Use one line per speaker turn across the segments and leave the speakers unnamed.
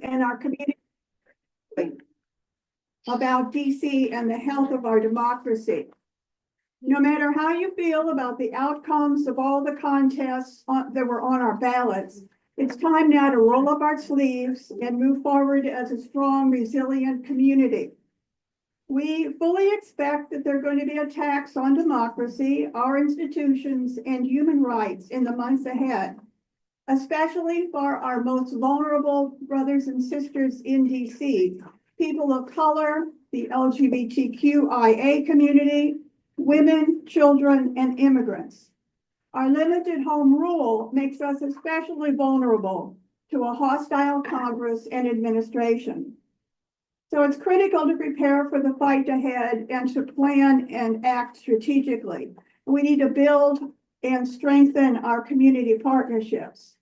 and our community about DC and the health of our democracy. No matter how you feel about the outcomes of all the contests that were on our ballots, it's time now to roll up our sleeves and move forward as a strong, resilient community. We fully expect that there are going to be attacks on democracy, our institutions, and human rights in the months ahead, especially for our most vulnerable brothers and sisters in DC, people of color, the LGBTQIA community, women, children, and immigrants. Our limited home rule makes us especially vulnerable to a hostile Congress and administration. So it's critical to prepare for the fight ahead and to plan and act strategically. We need to build and strengthen our community partnerships.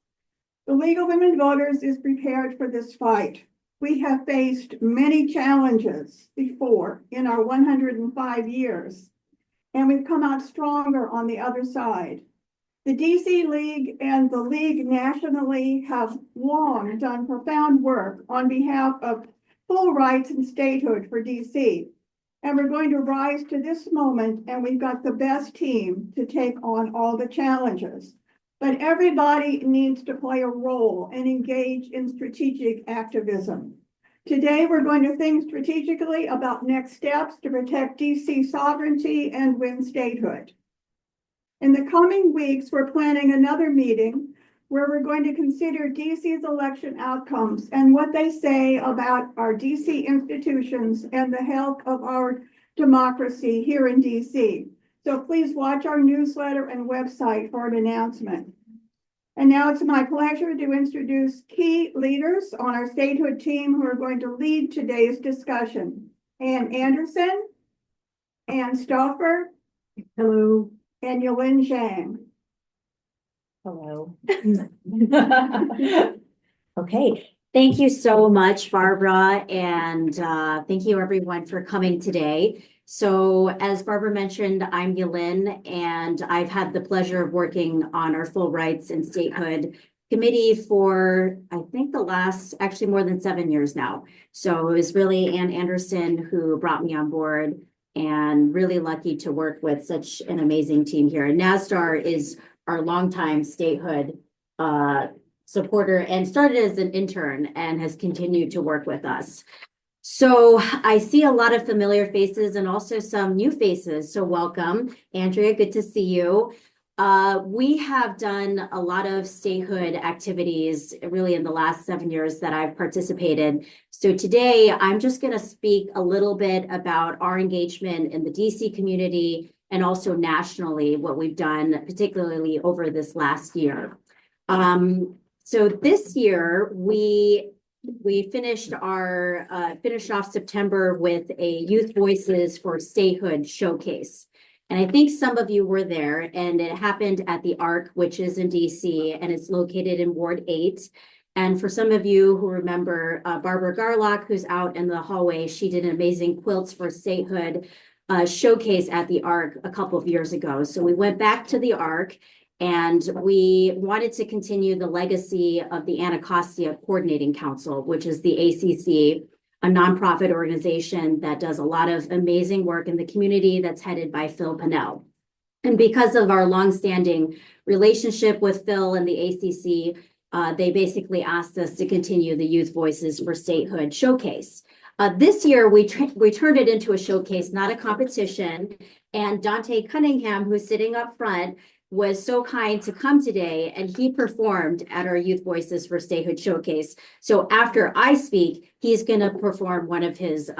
The League of Women Voters is prepared for this fight. We have faced many challenges before in our 105 years, and we've come out stronger on the other side. The DC League and the League nationally have long done profound work on behalf of full rights and statehood for DC. And we're going to rise to this moment, and we've got the best team to take on all the challenges. But everybody needs to play a role and engage in strategic activism. Today, we're going to think strategically about next steps to protect DC sovereignty and win statehood. In the coming weeks, we're planning another meeting where we're going to consider DC's election outcomes and what they say about our DC institutions and the health of our democracy here in DC. So please watch our newsletter and website for an announcement. And now it's my pleasure to introduce key leaders on our statehood team who are going to lead today's discussion. Ann Anderson, Ann Stauffer,
Hello.
and Yulin Zhang.
Hello. Okay. Thank you so much, Barbara, and thank you everyone for coming today. So as Barbara mentioned, I'm Yulin, and I've had the pleasure of working on our Full Rights and Statehood Committee for, I think, the last, actually more than 7 years now. So it was really Ann Anderson who brought me on board, and really lucky to work with such an amazing team here. And NASTAR is our longtime statehood supporter and started as an intern and has continued to work with us. So I see a lot of familiar faces and also some new faces. So welcome, Andrea, good to see you. We have done a lot of statehood activities really in the last 7 years that I've participated. So today I'm just going to speak a little bit about our engagement in the DC community and also nationally, what we've done, particularly over this last year. So this year we finished off September with a Youth Voices for Statehood showcase. And I think some of you were there, and it happened at the ARC, which is in DC, and it's located in Ward 8. And for some of you who remember Barbara Garlock, who's out in the hallway, she did an amazing Quilts for Statehood showcase at the ARC a couple of years ago. So we went back to the ARC, and we wanted to continue the legacy of the Anacostia Coordinating Council, which is the ACC, a nonprofit organization that does a lot of amazing work in the community that's headed by Phil Pinnell. And because of our longstanding relationship with Phil and the ACC, they basically asked us to continue the Youth Voices for Statehood showcase. This year, we turned it into a showcase, not a competition. And Dante Cunningham, who's sitting up front, was so kind to come today, and he performed at our Youth Voices for Statehood showcase. So after I speak, he's going to perform one of his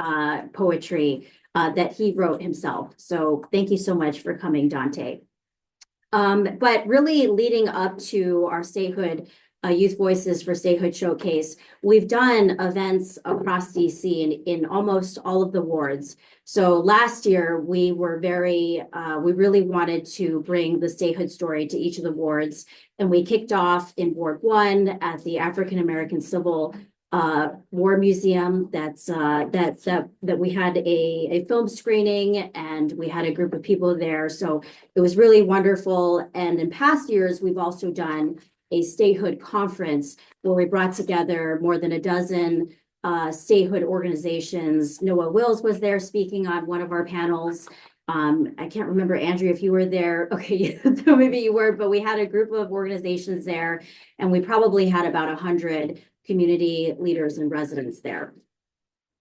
poetry that he wrote himself. So thank you so much for coming, Dante. But really leading up to our statehood Youth Voices for Statehood showcase, we've done events across DC in almost all of the wards. So last year we were we really wanted to bring the statehood story to each of the wards, and we kicked off in Ward 1 at the African American Civil War Museum. That we had a film screening, and we had a group of people there. So it was really wonderful. And in past years, we've also done a statehood conference where we brought together more than a dozen statehood organizations. Noah Wills was there speaking on one of our panels. I can't remember, Andrew, if you were there. Okay, so maybe you were, but we had a group of organizations there, and we probably had about 100 community leaders and residents there.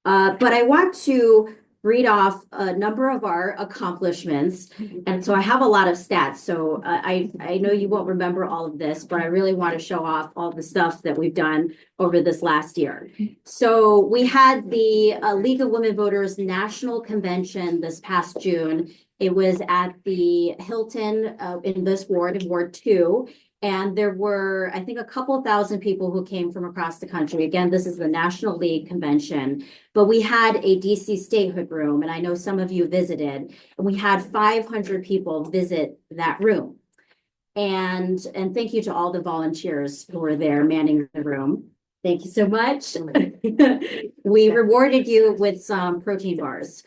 But I want to read off a number of our accomplishments. And so I have a lot of stats. So I know you won't remember all of this, but I really want to show off all the stuff that we've done over this last year. So we had the League of Women Voters National Convention this past June. It was at the Hilton in this ward, in Ward 2. And there were, I think, a couple thousand people who came from across the country. Again, this is the National League Convention, but we had a DC statehood room, and I know some of you visited, and we had 500 people visit that room. And thank you to all the volunteers who were there manning the room. Thank you so much. We rewarded you with some protein bars.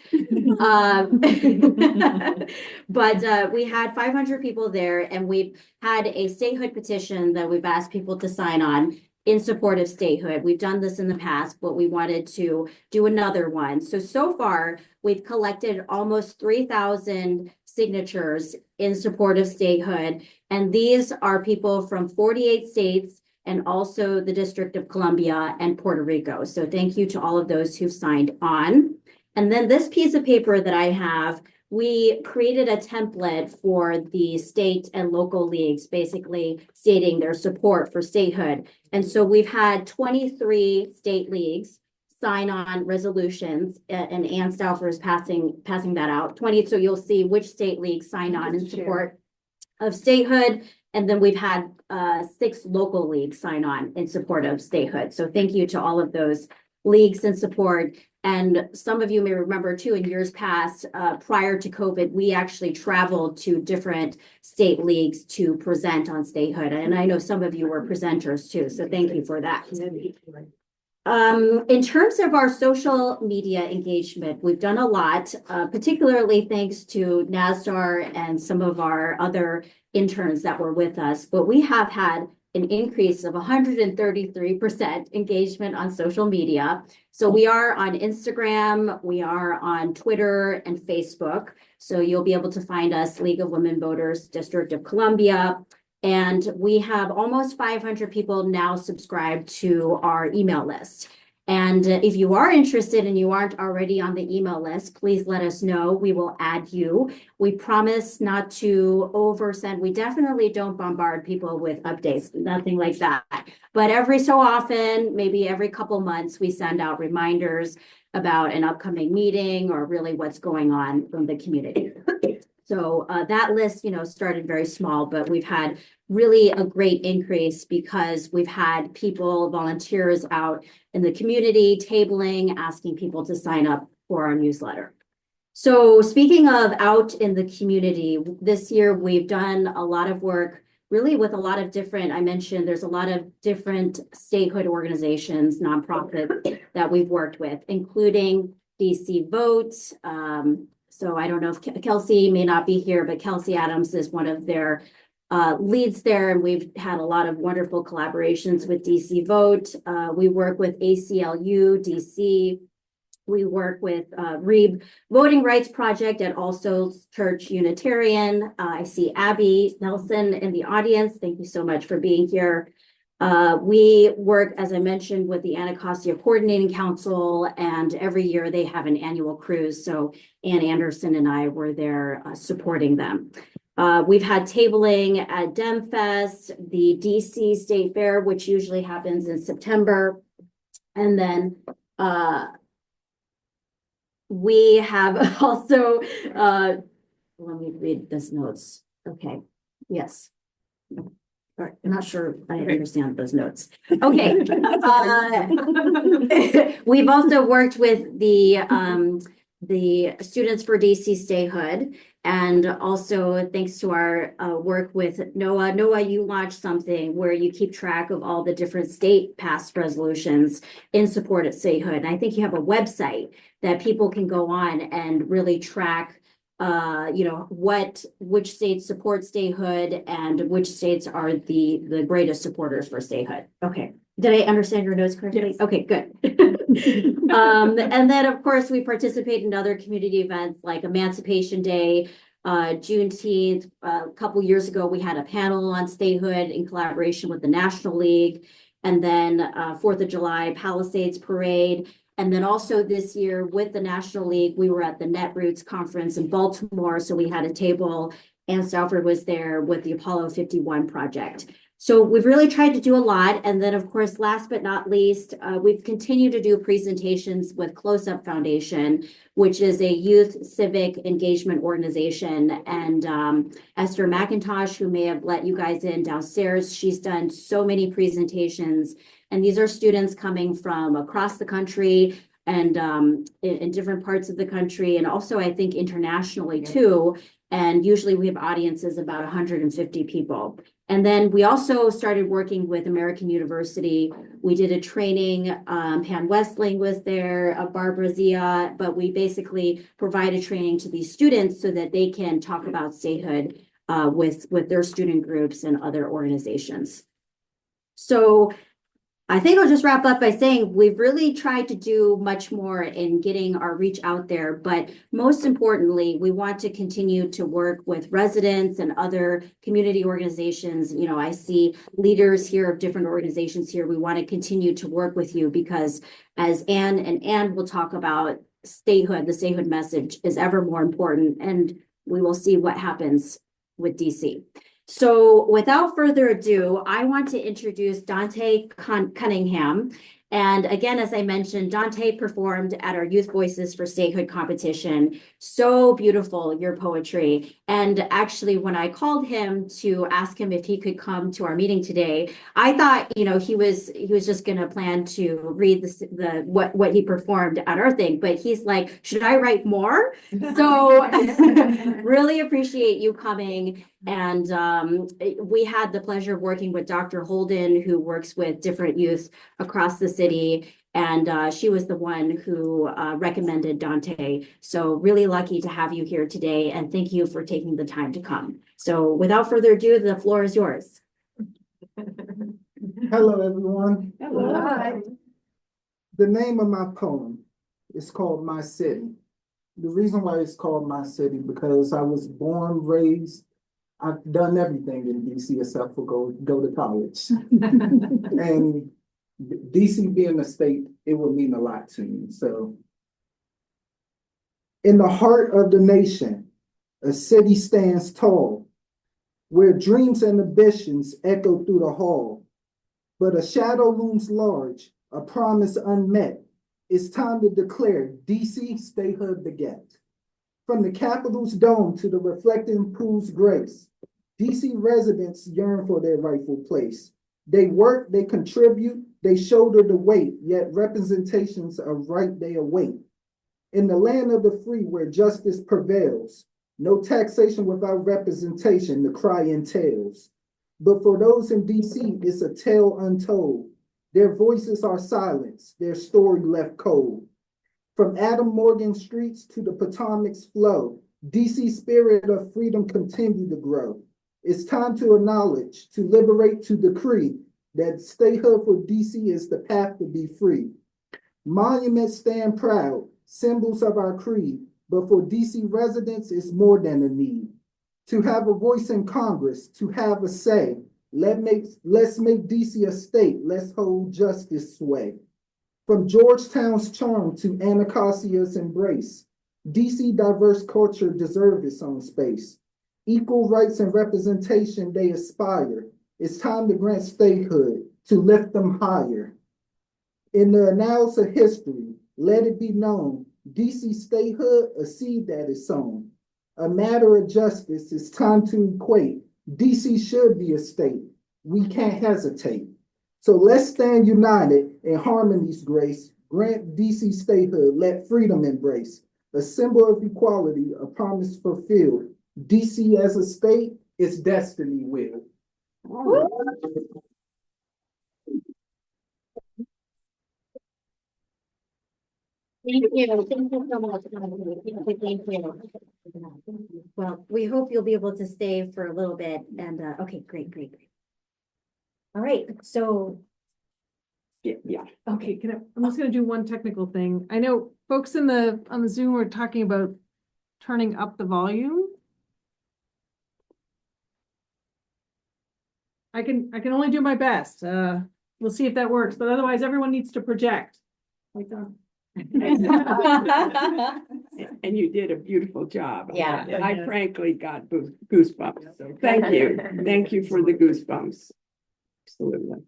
But we had 500 people there, and we've had a statehood petition that we've asked people to sign on in support of statehood. We've done this in the past, but we wanted to do another one. So far, we've collected almost 3,000 signatures in support of statehood. And these are people from 48 states and also the District of Columbia and Puerto Rico. So thank you to all of those who've signed on. And then this piece of paper that I have, we created a template for the state and local leagues, basically stating their support for statehood. And so we've had 23 state leagues sign on resolutions, and Ann Stauffer is passing that out. 20, so you'll see which state leagues sign on in support of statehood. And then we've had 6 local leagues sign on in support of statehood. So thank you to all of those leagues in support. And some of you may remember too, in years past, prior to COVID, we actually traveled to different state leagues to present on statehood. And I know some of you were presenters too. So thank you for that. In terms of our social media engagement, we've done a lot, particularly thanks to NASDAR and some of our other interns that were with us, but we have had an increase of 133% engagement on social media. So we are on Instagram, we are on Twitter and Facebook. So you'll be able to find us, League of Women Voters, District of Columbia. And we have almost 500 people now subscribed to our email list. And if you are interested and you aren't already on the email list, please let us know. We will add you. We promise not to oversend. We definitely don't bombard people with updates, nothing like that. But every so often, maybe every couple months, we send out reminders about an upcoming meeting or really what's going on from the community. So that list, started very small, but we've had really a great increase because we've had people, volunteers out in the community tabling, asking people to sign up for our newsletter. So speaking of out in the community, this year we've done a lot of work really with a lot of different, I mentioned there's a lot of different statehood organizations, nonprofits that we've worked with, including DC Vote. So I don't know if Kelsey may not be here, but Kelsey Adams is one of their leads there, and we've had a lot of wonderful collaborations with DC Vote. We work with ACLU, DC. We work with REEB Voting Rights Project at Also Church Unitarian. I see Abby Nelson in the audience. Thank you so much for being here. We work, as I mentioned, with the Anacostia Coordinating Council, and every year they have an annual cruise. So Ann Anderson and I were there supporting them. We've had tabling at DemFest, the DC State Fair, which usually happens in September. And then we have also, let me read this notes. Okay, yes. I'm not sure I understand those notes. Okay. We've also worked with the Students for DC Statehood, and also thanks to our work with Noah. Noah, you launched something where you keep track of all the different state passed resolutions in support of statehood. And I think you have a website that people can go on and really track which states support statehood and which states are the greatest supporters for statehood. Okay. Did I understand your notes correctly?
Yes.
Okay, good. And then, of course, we participate in other community events like Emancipation Day, Juneteenth. A couple years ago, we had a panel on statehood in collaboration with the National League. And then 4th of July, Palisades Parade. And then also this year with the National League, we were at the Netroots Conference in Baltimore. So we had a table, and Stalford was there with the Apollo 51 project. So we've really tried to do a lot. And then, of course, last but not least, we've continued to do presentations with Close Up Foundation, which is a youth civic engagement organization. And Esther McIntosh, who may have let you guys in downstairs, she's done so many presentations. And these are students coming from across the country and in different parts of the country, and also, I think, internationally too. And usually we have audiences about 150 people. And then we also started working with American University. We did a training, Pam Westling was there, Barbara Zia, but we basically provided training to these students so that they can talk about statehood with their student groups and other organizations. So I think I'll just wrap up by saying we've really tried to do much more in getting our reach out there, but most importantly, we want to continue to work with residents and other community organizations. You know, I see leaders here of different organizations here. We want to continue to work with you because as Ann will talk about, statehood, the statehood message is ever more important, and we will see what happens with DC. So without further ado, I want to introduce Dante Cunningham. And again, as I mentioned, Dante performed at our Youth Voices for Statehood competition. So beautiful, your poetry. And actually, when I called him to ask him if he could come to our meeting today, I thought, you know, he was just going to plan to read what he performed at our thing. But he's like, should I write more? So really appreciate you coming. And we had the pleasure of working with Dr. Holden, who works with different youth across the city. And she was the one who recommended Dante. So really lucky to have you here today. And thank you for taking the time to come. So without further ado, the floor is yours.
Hello, everyone.
Hello. Hi.
The name of my poem is called My City. The reason why it's called My City, because I was born, raised, I've done everything in DC except for go to college. And DC being a state, it would mean a lot to me. So in the heart of the nation, a city stands tall, where dreams and ambitions echo through the hall. But a shadow looms large, a promise unmet. It's time to declare DC statehood beget. From the Capitol's dome to the reflecting pool's grace, DC residents yearn for their rightful place. They work, they contribute, they shoulder the weight, yet representations of right they await. In the land of the free where justice prevails, no taxation without representation, the cry entails. But for those in DC, it's a tale untold. Their voices are silenced, their story left cold. From Adam Morgan streets to the Potomac's flow, DC spirit of freedom continue to grow. It's time to acknowledge, to liberate, to decree that statehood for DC is the path to be free. Monuments stand proud, symbols of our creed, but for DC residents, it's more than a need. To have a voice in Congress, to have a say, let's make DC a state, let's hold justice sway. From Georgetown's charm to Anacosia's embrace, DC diverse culture deserves its own space. Equal rights and representation they aspire. It's time to grant statehood, to lift them higher. In the annals of history, let it be known, DC statehood, a seed that is sown. A matter of justice, it's time to equate. DC should be a state. We can't hesitate. So let's stand united in harmony's grace. Grant DC statehood, let freedom embrace. A symbol of equality, a promise fulfilled. DC as a state, its destiny will.
Thank you. Thank you so much. Thank you. Well, we hope you'll be able to stay for a little bit and, okay, great. All right, so,
Yeah.
Okay, I'm just gonna do one technical thing. I know folks on the Zoom were talking about turning up the volume. I can only do my best. We'll see if that works, but otherwise everyone needs to project. Like that.
And you did a beautiful job.
Yeah.
I frankly got goosebumps. So thank you. Thank you for the goosebumps. Absolutely.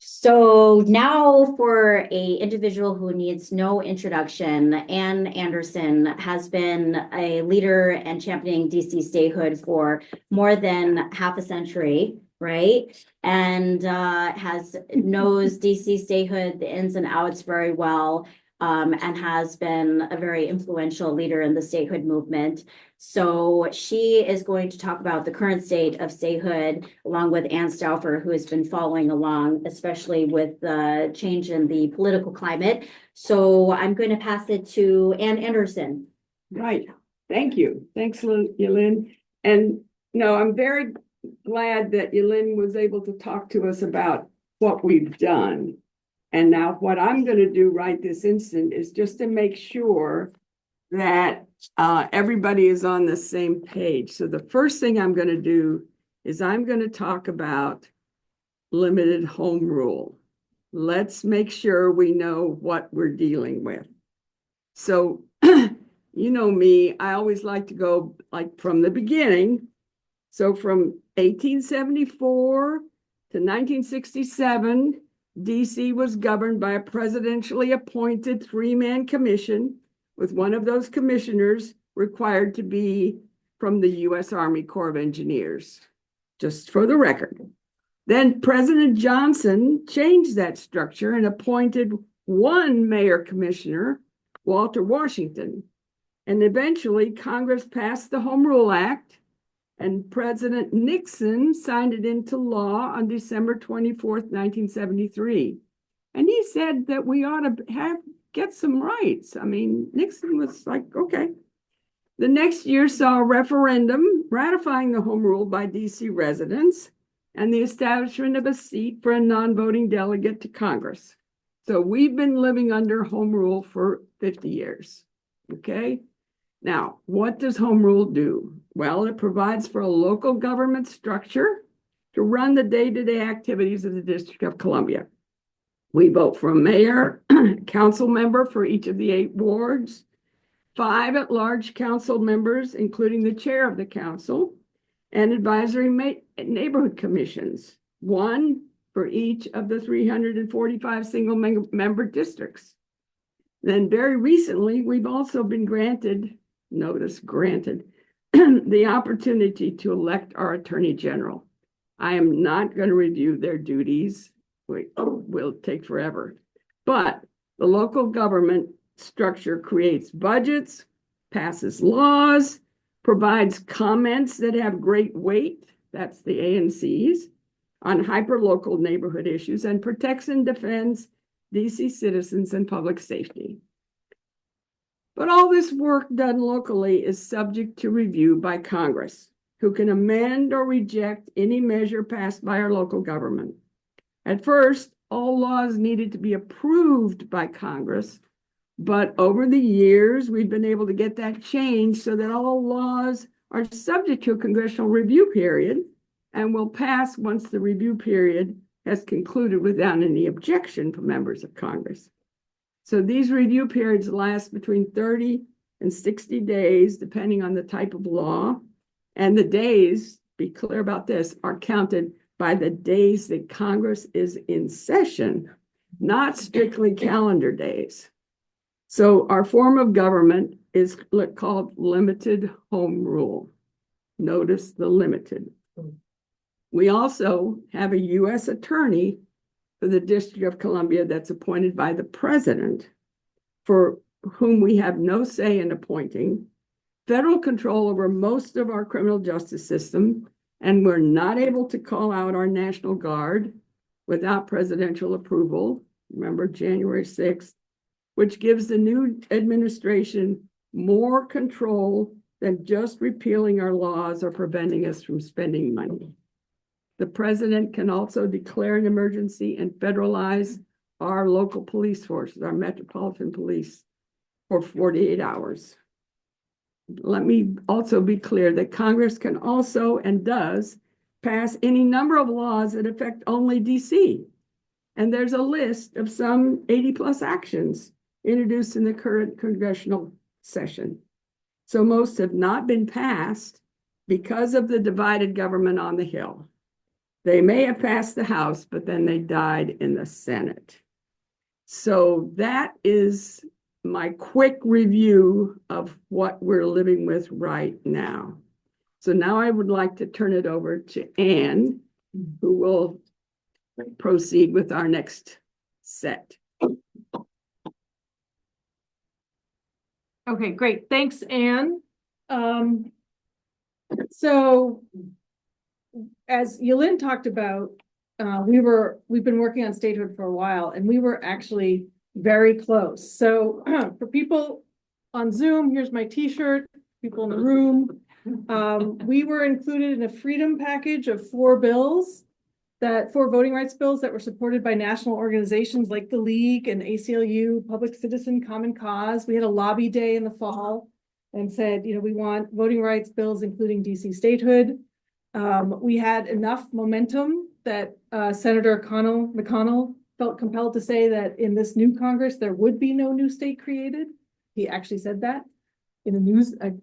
So now for a individual who needs no introduction, Ann Anderson has been a leader and championing DC statehood for more than half a century, right? And knows DC statehood, the ins and outs very well, and has been a very influential leader in the statehood movement. So she is going to talk about the current state of statehood, along with Ann Stauffer, who has been following along, especially with the change in the political climate. So I'm going to pass it to Ann Anderson.
Right. Thank you. Thanks, Yelin. And no, I'm very glad that Yelin was able to talk to us about what we've done. And now what I'm going to do right this instant is just to make sure that everybody is on the same page. So the first thing I'm going to do is I'm going to talk about limited home rule. Let's make sure we know what we're dealing with. So, you know me, I always like to go like from the beginning. So from 1874 to 1967, DC was governed by a presidentially appointed three-man commission, with one of those commissioners required to be from the U.S. Army Corps of Engineers, just for the record. Then President Johnson changed that structure and appointed one mayor commissioner, Walter Washington. And eventually Congress passed the Home Rule Act, and President Nixon signed it into law on December 24th, 1973. And he said that we ought to get some rights. I mean, Nixon was like, okay. The next year saw a referendum ratifying the home rule by DC residents and the establishment of a seat for a non-voting delegate to Congress. So we've been living under home rule for 50 years, okay? Now, what does home rule do? Well, it provides for a local government structure to run the day-to-day activities of the District of Columbia. We vote for a mayor, council member for each of the 8 wards, 5 at-large council members, including the chair of the council, and advisory neighborhood commissions, 1 for each of the 345 single-member districts. Then very recently, we've also been granted the opportunity to elect our attorney general. I am not going to review their duties. Will take forever. But the local government structure creates budgets, passes laws, provides comments that have great weight, that's the ANCs, on hyperlocal neighborhood issues, and protects and defends DC citizens and public safety. But all this work done locally is subject to review by Congress, who can amend or reject any measure passed by our local government. At first, all laws needed to be approved by Congress, but over the years, we've been able to get that changed so that all laws are subject to a congressional review period and will pass once the review period has concluded without any objection from members of Congress. So these review periods last between 30 and 60 days, depending on the type of law. And the days, be clear about this, are counted by the days that Congress is in session, not strictly calendar days. So our form of government is called limited home rule. Notice the limited. We also have a U.S. attorney for the District of Columbia that's appointed by the president, for whom we have no say in appointing, federal control over most of our criminal justice system, and we're not able to call out our National Guard without presidential approval. Remember January 6th, which gives the new administration more control than just repealing our laws or preventing us from spending money. The president can also declare an emergency and federalize our local police forces, our metropolitan police, for 48 hours. Let me also be clear that Congress can also and does pass any number of laws that affect only DC. And there's a list of some 80+ actions introduced in the current congressional session. So most have not been passed because of the divided government on the Hill. They may have passed the House, but then they died in the Senate. So that is my quick review of what we're living with right now. So now I would like to turn it over to Anne, who will proceed with our next set.
Okay, great. Thanks, Anne. So as Yelin talked about, we've been working on statehood for a while, and we were actually very close. So for people on Zoom, here's my t-shirt, people in the room. We were included in a freedom package of 4 voting rights bills that were supported by national organizations like the League and ACLU, Public Citizen, Common Cause. We had a lobby day in the fall and said, we want voting rights bills, including DC statehood. We had enough momentum that Senator McConnell felt compelled to say that in this new Congress, there would be no new state created. He actually said that in the news. I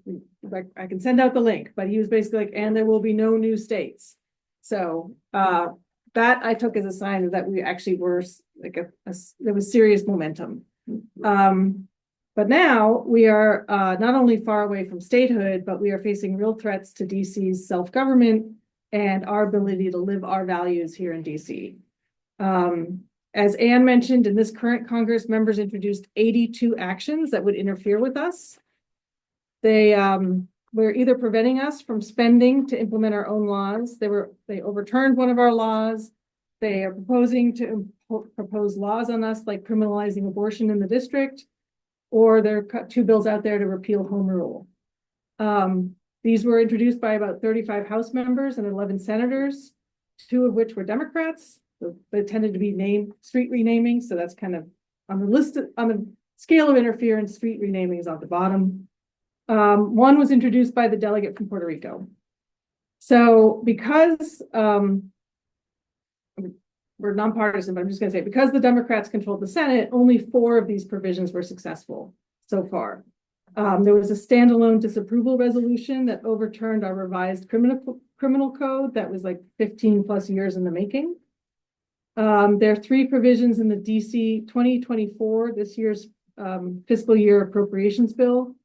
can send out the link, but he was basically like, and there will be no new states. So that I took as a sign that we actually were like there was serious momentum. But now we are not only far away from statehood, but we are facing real threats to DC's self-government and our ability to live our values here in DC. As Anne mentioned, in this current Congress, members introduced 82 actions that would interfere with us. They were either preventing us from spending to implement our own laws. They overturned one of our laws. They are proposing to propose laws on us, like criminalizing abortion in the district, or there are 2 bills out there to repeal home rule. These were introduced by about 35 House members and 11 senators, 2 of which were Democrats. So they tended to be street renaming. So that's kind of on the list on the scale of interference. Street renaming is on the bottom. One was introduced by the delegate from Puerto Rico. So because we're nonpartisan, but I'm just going to say, because the Democrats controlled the Senate, only 4 of these provisions were successful so far. There was a standalone disapproval resolution that overturned our revised criminal code that was like 15+ years in the making. There are 3 provisions in the DC 2024, this year's fiscal year appropriations bill,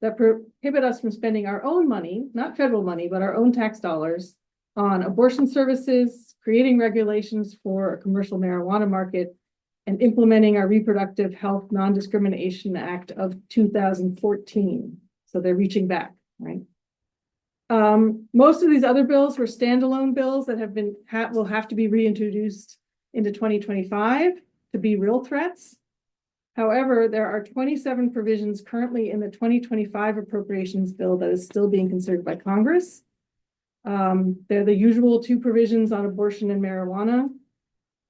that prohibit us from spending our own money, not federal money, but our own tax dollars on abortion services, creating regulations for a commercial marijuana market, and implementing our Reproductive Health Non-Discrimination Act of 2014. So they're reaching back, right? Most of these other bills were standalone bills that will have to be reintroduced into 2025 to be real threats. However, there are 27 provisions currently in the 2025 appropriations bill that is still being considered by Congress. They're the usual 2 provisions on abortion and marijuana,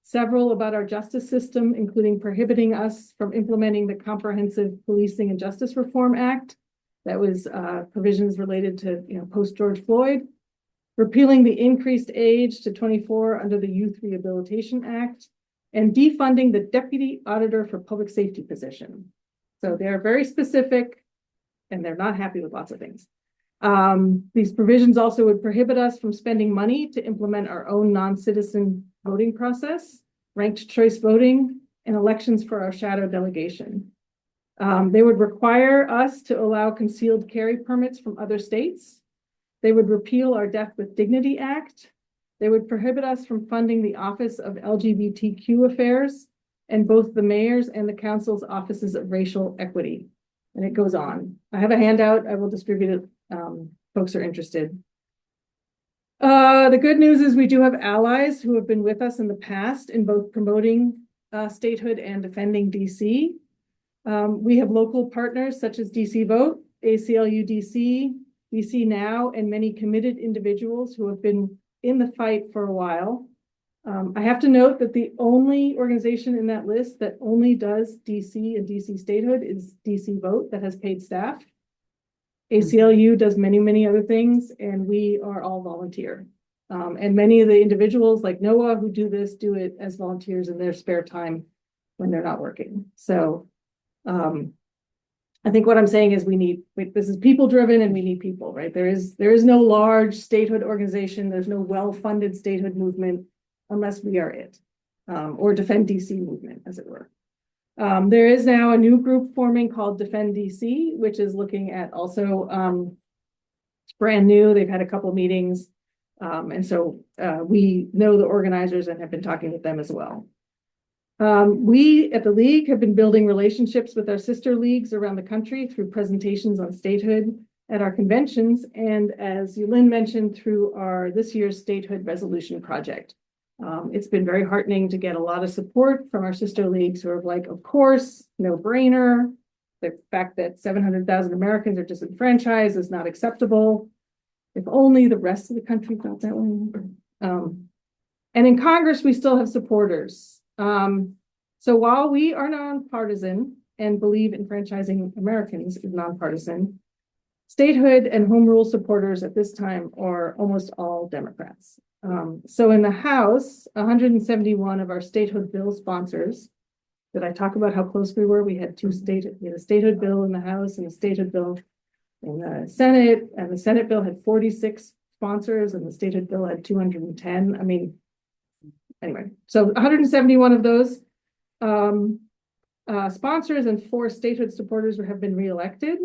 several about our justice system, including prohibiting us from implementing the Comprehensive Policing and Justice Reform Act. That was provisions related to post-George Floyd, repealing the increased age to 24 under the Youth Rehabilitation Act, and defunding the Deputy Auditor for Public Safety position. So they're very specific, and they're not happy with lots of things. These provisions also would prohibit us from spending money to implement our own non-citizen voting process, ranked choice voting, and elections for our shadow delegation. They would require us to allow concealed carry permits from other states. They would repeal our Death with Dignity Act. They would prohibit us from funding the Office of LGBTQ Affairs and both the mayor's and the council's offices of racial equity. And it goes on. I have a handout. I will distribute it. Folks are interested. The good news is we do have allies who have been with us in the past in both promoting statehood and defending DC. We have local partners such as DC Vote, ACLU-DC, DC Now, and many committed individuals who have been in the fight for a while. I have to note that the only organization in that list that only does DC and DC statehood is DC Vote, that has paid staff. ACLU does many, many other things, and we are all volunteer. And many of the individuals like Noah who do this, do it as volunteers in their spare time when they're not working. So I think what I'm saying is this is people driven and we need people, right? There is no large statehood organization. There's no well-funded statehood movement unless we are it, or Defend DC movement, as it were. There is now a new group forming called Defend DC, which is looking at also, it's brand new. They've had a couple meetings. And so we know the organizers and have been talking with them as well. We at the League have been building relationships with our sister leagues around the country through presentations on statehood at our conventions, and as Yulin mentioned, through this year's Statehood Resolution Project. It's been very heartening to get a lot of support from our sister leagues who are like, of course, no brainer. The fact that 700,000 Americans are disenfranchised is not acceptable. If only the rest of the country felt that way. And in Congress, we still have supporters. So while we are nonpartisan and believe in franchising Americans is nonpartisan, statehood and home rule supporters at this time are almost all Democrats. So in the House, 171 of our statehood bill sponsors, did I talk about how close we were? We had a statehood bill in the House and a statehood bill in the Senate, and the Senate bill had 46 sponsors and the statehood bill had 210. I mean, anyway, so 171 of those sponsors and 4 statehood supporters have been reelected.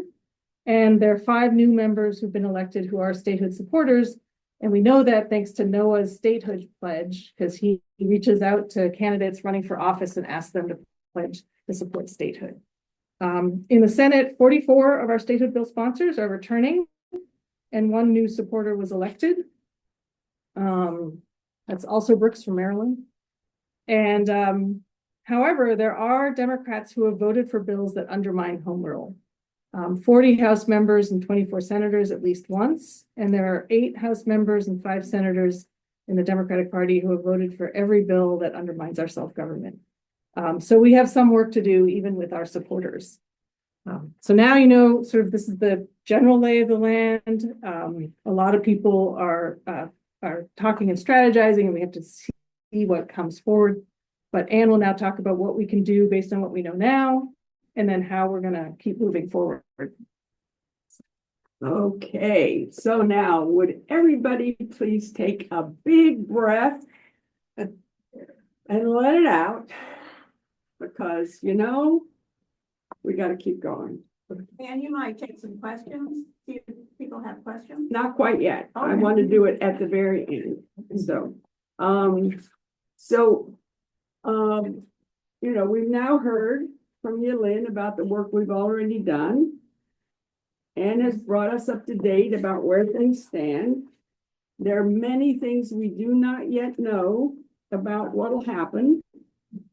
And there are 5 new members who've been elected who are statehood supporters. And we know that thanks to Noah's statehood pledge, because he reaches out to candidates running for office and asks them to pledge to support statehood. In the Senate, 44 of our statehood bill sponsors are returning, and 1 new supporter was elected. That's also Brooks from Maryland. And however, there are Democrats who have voted for bills that undermine home rule. 40 House members and 24 senators at least once, and there are 8 House members and 5 senators in the Democratic Party who have voted for every bill that undermines our self-government. So we have some work to do even with our supporters. So now you know, sort of this is the general lay of the land. A lot of people are talking and strategizing, and we have to see what comes forward. But Anne will now talk about what we can do based on what we know now, and then how we're going to keep moving forward.
Okay, so now would everybody please take a big breath and let it out, because you know we got to keep going.
And you might take some questions. See if people have questions.
Not quite yet. I
Okay.
want to do it at the very end. So, you know, we've now heard from Yulin about the work we've already done. Anne has brought us up to date about where things stand. There are many things we do not yet know about what will happen,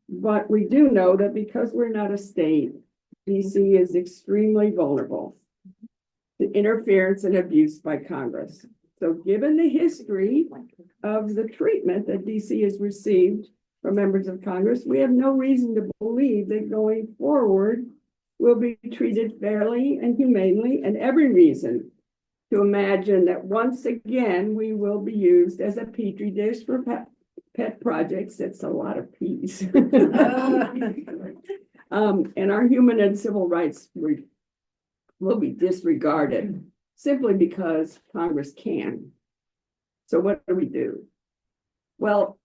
but we do know that because we're not a state, DC is extremely vulnerable to interference and abuse by Congress. So given the history of the treatment that DC has received from members of Congress, we have no reason to believe that going forward will be treated fairly and humanely, and every reason to imagine that once again we will be used as a petri dish for pet projects. That's a lot of peas. And our human and civil rights will be disregarded simply because Congress can. So what do? Well,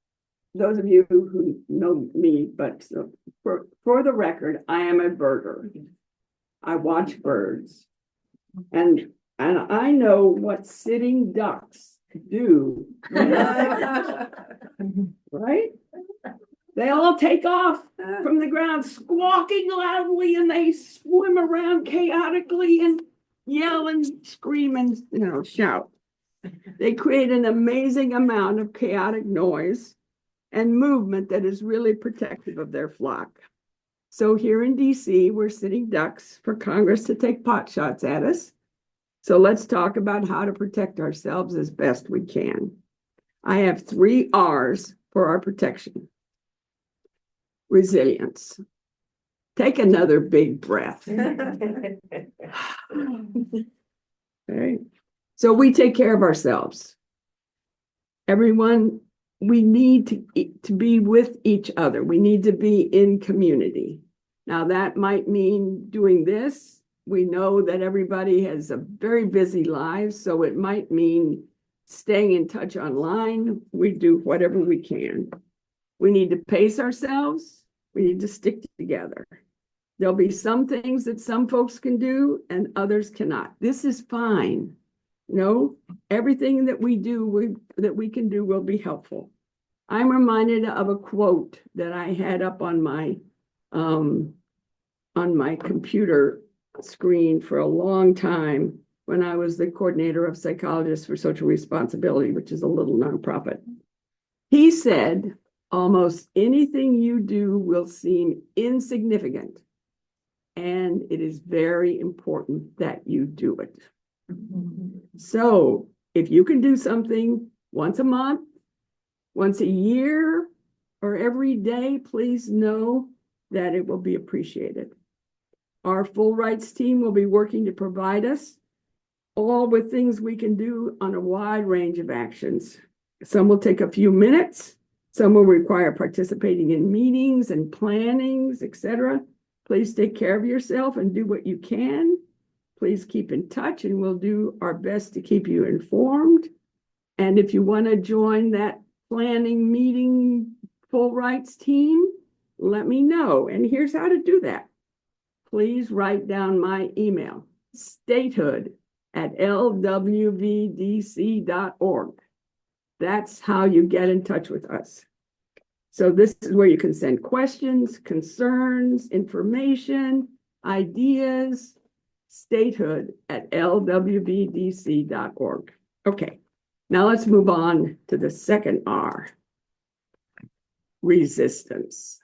those of you who know me, but for the record, I am a birder. I watch birds, and I know what sitting ducks do. Right? They all take off from the ground, squawking loudly, and they swim around chaotically and yell and scream and, you know, shout. They create an amazing amount of chaotic noise and movement that is really protective of their flock. So here in DC, we're sitting ducks for Congress to take pot shots at us. So let's talk about how to protect ourselves as best we can. I have 3 R's for our protection. Resilience. Take another big breath. Okay. So we take care of ourselves. Everyone, we need to be with each other. We need to be in community. Now that might mean doing this. We know that everybody has a very busy life, so it might mean staying in touch online. We do whatever we can. We need to pace ourselves. We need to stick together. There'll be some things that some folks can do and others cannot. This is fine. No, everything that we do, that we can do will be helpful. I'm reminded of a quote that I had up on my computer screen for a long time when I was the coordinator of psychologists for social responsibility, which is a little nonprofit. He said, almost anything you do will seem insignificant, and it is very important that you do it. So if you can do something once a month, once a year, or every day, please know that it will be appreciated. Our full rights team will be working to provide us all with things we can do on a wide range of actions. Some will take a few minutes. Some will require participating in meetings and plannings, etc. Please take care of yourself and do what you can. Please keep in touch and we'll do our best to keep you informed. And if you want to join that planning meeting full rights team, let me know. And here's how to do that. Please write down my email, statehood@lwvdc.org. That's how you get in touch with us. So this is where you can send questions, concerns, information, ideas, statehood@lwvdc.org. Okay, now let's move on to the second R, resistance.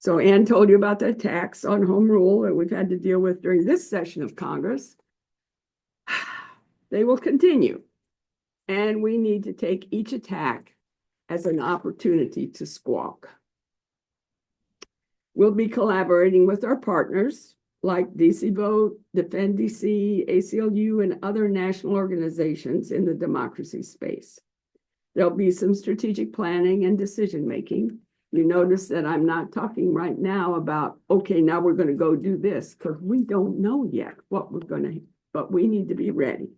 So Ann told you about the attacks on home rule that we've had to deal with during this session of Congress. They will continue, and we need to take each attack as an opportunity to squawk. We'll be collaborating with our partners like DC Vote, Defend DC, ACLU, and other national organizations in the democracy space. There'll be some strategic planning and decision-making. You notice that I'm not talking right now about, okay, now we're going to go do this, because we don't know yet what we're going to, but we need to be ready.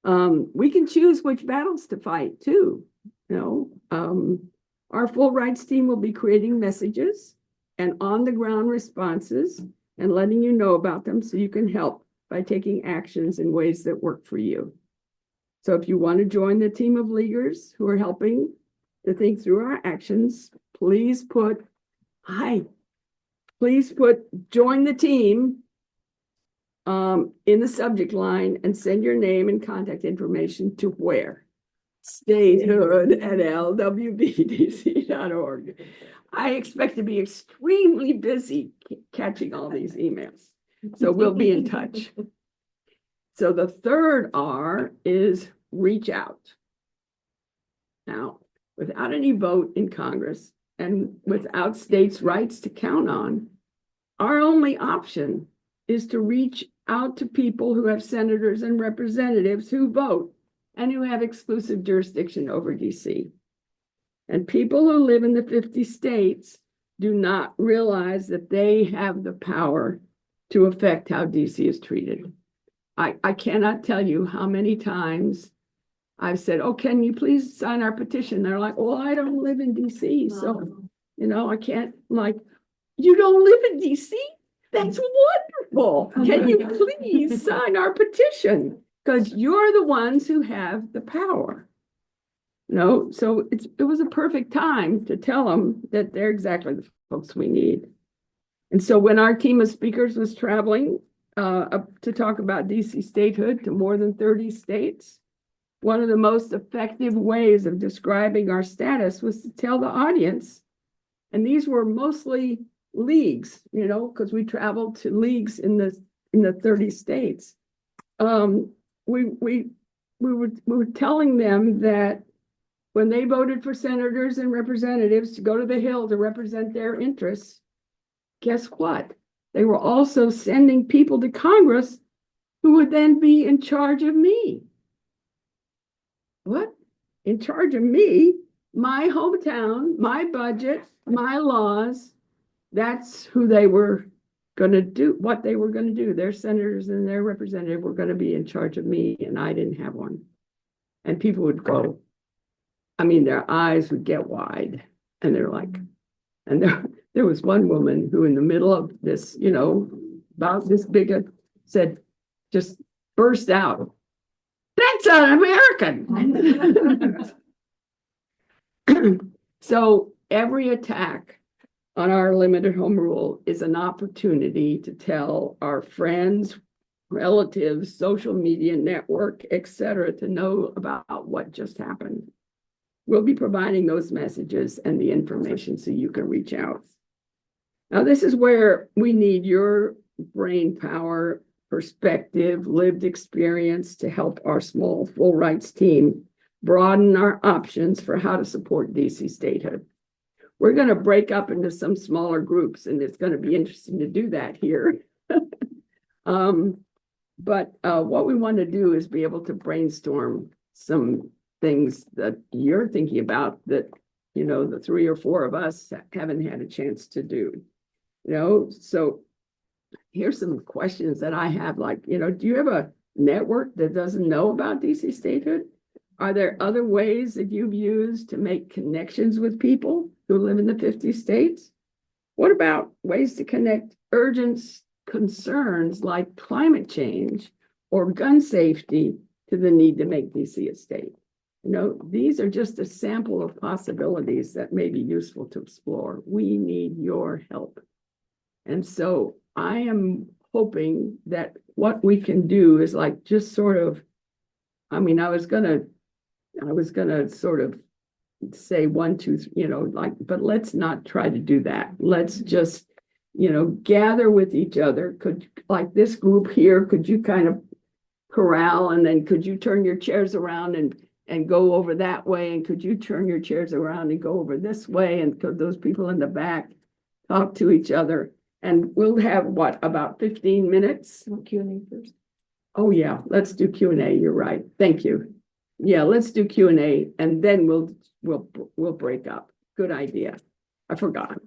We can choose which battles to fight too. Our full rights team will be creating messages and on-the-ground responses and letting you know about them so you can help by taking actions in ways that work for you. So if you want to join the team of leaguers who are helping to think through our actions, please put join the team in the subject line and send your name and contact information to where? Statehood@lwvdc.org. I expect to be extremely busy catching all these emails. So we'll be in touch. So the third R is reach out. Now, without any vote in Congress and without states' rights to count on, our only option is to reach out to people who have senators and representatives who vote and who have exclusive jurisdiction over DC. And people who live in the 50 states do not realize that they have the power to affect how DC is treated. I cannot tell you how many times I've said, oh, can you please sign our petition? They're like, well, I don't live in DC, so, I can't. I'm like, you don't live in DC? That's wonderful. Can you please sign our petition? Because you're the ones who have the power. So it was a perfect time to tell them that they're exactly the folks we need. And so when our team of speakers was traveling to talk about DC statehood to more than 30 states, one of the most effective ways of describing our status was to tell the audience And these were mostly leagues, you know, because we traveled to leagues in the 30 states. We were telling them that when they voted for senators and representatives to go to the Hill to represent their interests, guess what? They were also sending people to Congress who would then be in charge of me. What? In charge of me? My hometown, my budget, my laws. That's who they were going to do, what they were going to do. Their senators and their representative were going to be in charge of me, and I didn't have one. And people would go, I mean, their eyes would get wide, and they're like, and there was one woman who in the middle of this, you know, about this big, said, just burst out, that's un-American. So every attack on our limited home rule is an opportunity to tell our friends, relatives, social media network, etc., to know about what just happened. We'll be providing those messages and the information so you can reach out. Now, this is where we need your brain power, perspective, lived experience to help our small full rights team broaden our options for how to support DC statehood. We're going to break up into some smaller groups, and it's going to be interesting to do that here. But what we want to do is be able to brainstorm some things that you're thinking about that, you know, the 3 or 4 of us haven't had a chance to do. You know, so here's some questions that I have, like, you know, do you have a network that doesn't know about DC statehood? Are there other ways that you've used to make connections with people who live in the 50 states? What about ways to connect urgent concerns like climate change or gun safety to the need to make DC a state? You know, these are just a sample of possibilities that may be useful to explore. We need your help. And so I am hoping that what we can do is like just sort of, I mean, I was gonna sort of say 1, 2, 3, you know, like, but let's not try to do that. Let's just, you know, gather with each other. Could, like this group here, could you kind of corral, and then could you turn your chairs around and go over that way? And could you turn your chairs around and go over this way? And could those people in the back talk to each other? And we'll have what, about 15 minutes?
Q&A first.
Oh yeah, let's do Q&A. You're right. Thank you. Yeah, let's do Q&A, and then we'll break up. Good idea. I forgot.